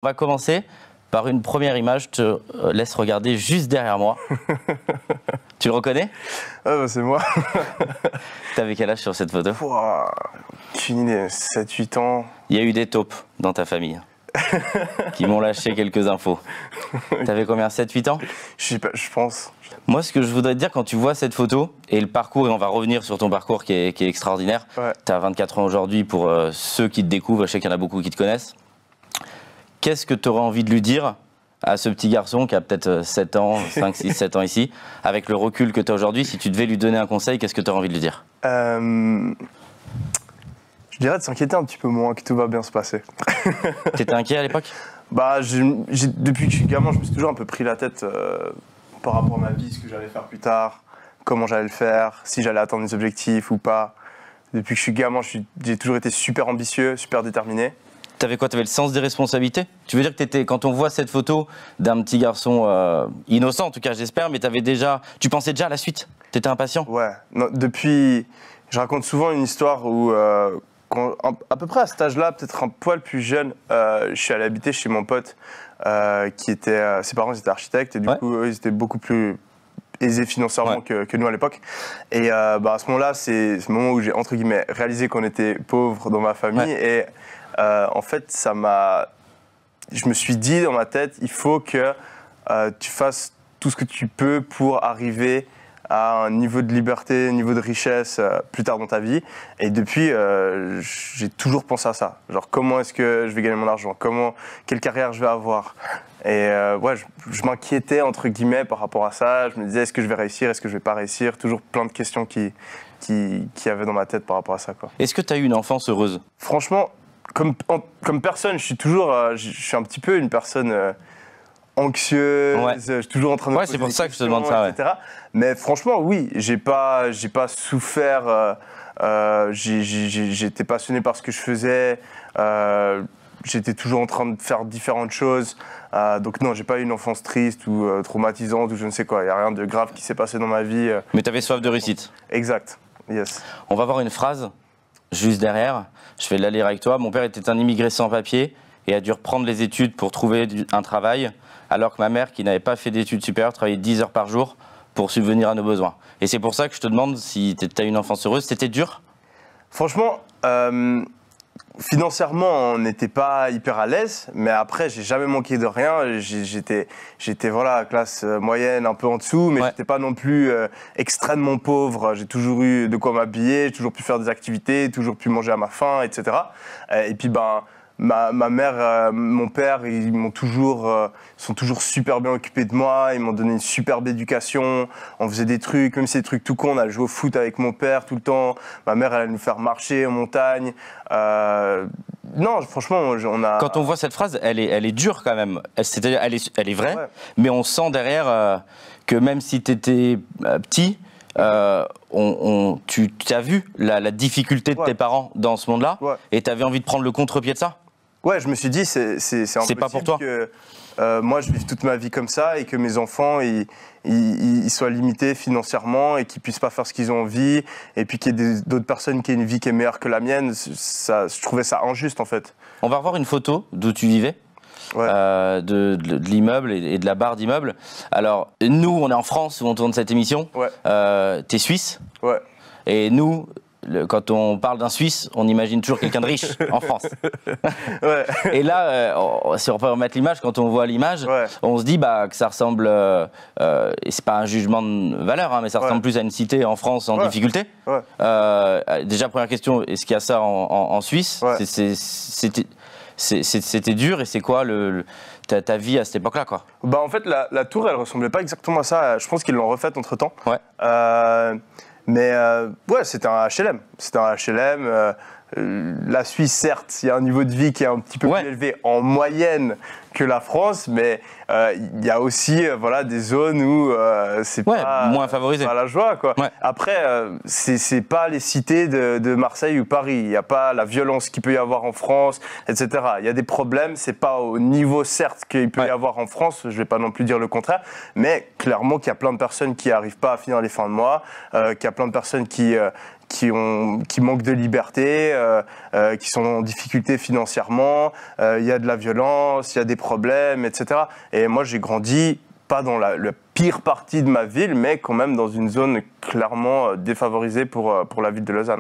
On va commencer par une première image. Je te laisse regarder juste derrière moi. Tu le reconnais? Ah bah c'est moi. T'avais quel âge sur cette photo? Aucune idée, 7-8 ans. Il y a eu des taupes dans ta famille qui m'ont lâché quelques infos. T'avais combien? 7-8 ans? Je sais pas, je pense. Moi, ce que je voudrais te dire quand tu vois cette photo et le parcours, et on va revenir sur ton parcours qui est extraordinaire. Ouais. Tu as 24 ans aujourd'hui. Pour ceux qui te découvrent, je sais qu'il y en a beaucoup qui te connaissent. Qu'est-ce que tu aurais envie de lui dire à ce petit garçon qui a peut-être 7 ans, 5, 6, 7 ans ici, avec le recul que tu as aujourd'hui? Si tu devais lui donner un conseil, qu'est-ce que tu aurais envie de lui dire? Je dirais de s'inquiéter un petit peu moins, que tout va bien se passer. T'étais inquiet à l'époque? Bah, depuis que je suis gamin, je me suis toujours un peu pris la tête par rapport à ma vie, ce que j'allais faire plus tard, comment j'allais le faire, si j'allais atteindre mes objectifs ou pas. Depuis que je suis gamin, j'ai toujours été super ambitieux, super déterminé. T'avais quoi? T'avais le sens des responsabilités? Tu veux dire que quand on voit cette photo d'un petit garçon innocent, en tout cas j'espère, mais tu pensais déjà à la suite? T'étais impatient? Ouais. Non, je raconte souvent une histoire où, à peu près à cet âge-là, peut-être un poil plus jeune, je suis allé habiter chez mon pote, ses parents étaient architectes et du coup, eux, ils étaient beaucoup plus aisés financièrement que nous à l'époque. Et à ce moment-là, c'est le moment où j'ai, entre guillemets, réalisé qu'on était pauvres dans ma famille. Et en fait, je me suis dit dans ma tête, il faut que tu fasses tout ce que tu peux pour arriver à un niveau de liberté, un niveau de richesse plus tard dans ta vie. Et depuis, j'ai toujours pensé à ça. Genre, comment est-ce que je vais gagner mon argent? Quelle carrière je vais avoir? Et je m'inquiétais, entre guillemets, par rapport à ça. Je me disais, est-ce que je vais réussir? Est-ce que je vais pas réussir? Toujours plein de questions qui avaient dans ma tête par rapport à ça, quoi. Est-ce que tu as eu une enfance heureuse? Franchement, comme personne, je suis un petit peu une personne anxieuse, je suis toujours en train de c'est pour ça que je te demande ça, etc. Mais franchement, oui, j'ai pas souffert. J'étais passionné par ce que je faisais. J'étais toujours en train de faire différentes choses. Donc non, j'ai pas eu une enfance triste ou traumatisante ou je ne sais quoi. Il n'y a rien de grave qui s'est passé dans ma vie. Mais tu avais soif de réussite. Exact, yes. On va voir une phrase juste derrière. Je vais la lire avec toi. Mon père était un immigré sans papier et a dû reprendre les études pour trouver un travail, alors que ma mère, qui n'avait pas fait d'études supérieures, travaillait 10 heures par jour pour subvenir à nos besoins. Et c'est pour ça que je te demande si tu as une enfance heureuse. C'était dur? Franchement, financièrement, on n'était pas hyper à l'aise, mais après, j'ai jamais manqué de rien. J'étais classe moyenne, un peu en dessous, mais j'étais pas non plus extrêmement pauvre. J'ai toujours eu de quoi m'habiller, j'ai toujours pu faire des activités, toujours pu manger à ma faim, etc. Et puis, ma mère, mon père, ils sont toujours super bien occupés de moi. Ils m'ont donné une superbe éducation. On faisait des trucs, même si c'est des trucs tout con. On allait jouer au foot avec mon père tout le temps. Ma mère, elle allait nous faire marcher en montagne. Non, franchement, on a... Quand on voit cette phrase, elle est dure quand même. Elle est vraie, mais on sent derrière que même si tu étais petit, tu as vu la difficulté de tes parents dans ce monde-là, et tu avais envie de prendre le contre-pied de ça? Ouais, je me suis dit, c'est impossible pas pour toi. Que moi je vive toute ma vie comme ça et que mes enfants ils soient limités financièrement et qu'ils puissent pas faire ce qu'ils ont envie et puis qu'il y ait d'autres personnes qui aient une vie qui est meilleure que la mienne. Je trouvais ça injuste en fait. On va revoir une photo d'où tu vivais. De l'immeuble et de la barre d'immeuble. Alors, nous, on est en France où on tourne cette émission. T'es suisse. Et nous, quand on parle d'un Suisse, on imagine toujours quelqu'un de riche en France. Et là, si on peut remettre l'image, quand on voit l'image, on se dit que ça ressemble, et c'est pas un jugement de valeur, mais ça ressemble plus à une cité en France en difficulté. Déjà, première question, est-ce qu'il y a ça en Suisse? C'était dur, et c'est quoi ta vie à cette époque-là, quoi? En fait, la tour, elle ressemblait pas exactement à ça. Je pense qu'ils l'ont refaite entre-temps. Mais c'était un HLM. C'était un HLM. La Suisse, certes, il y a un niveau de vie qui est un petit peu plus élevé en moyenne que la France, mais il y a aussi des zones où c'est pas moins favorisé. Pas la joie, quoi. Après, c'est pas les cités de Marseille ou Paris. Il n'y a pas la violence qu'il peut y avoir en France, etc. Il y a des problèmes. C'est pas au niveau, certes, qu'il peut y avoir en France. Je vais pas non plus dire le contraire, mais clairement qu'il y a plein de personnes qui n'arrivent pas à finir les fins de mois, qu'il y a plein de personnes qui qui manquent de liberté, qui sont en difficulté financièrement, il y a de la violence, il y a des problèmes, etc. Et moi, j'ai grandi pas dans la pire partie de ma ville, mais quand même dans une zone clairement défavorisée pour la ville de Lausanne.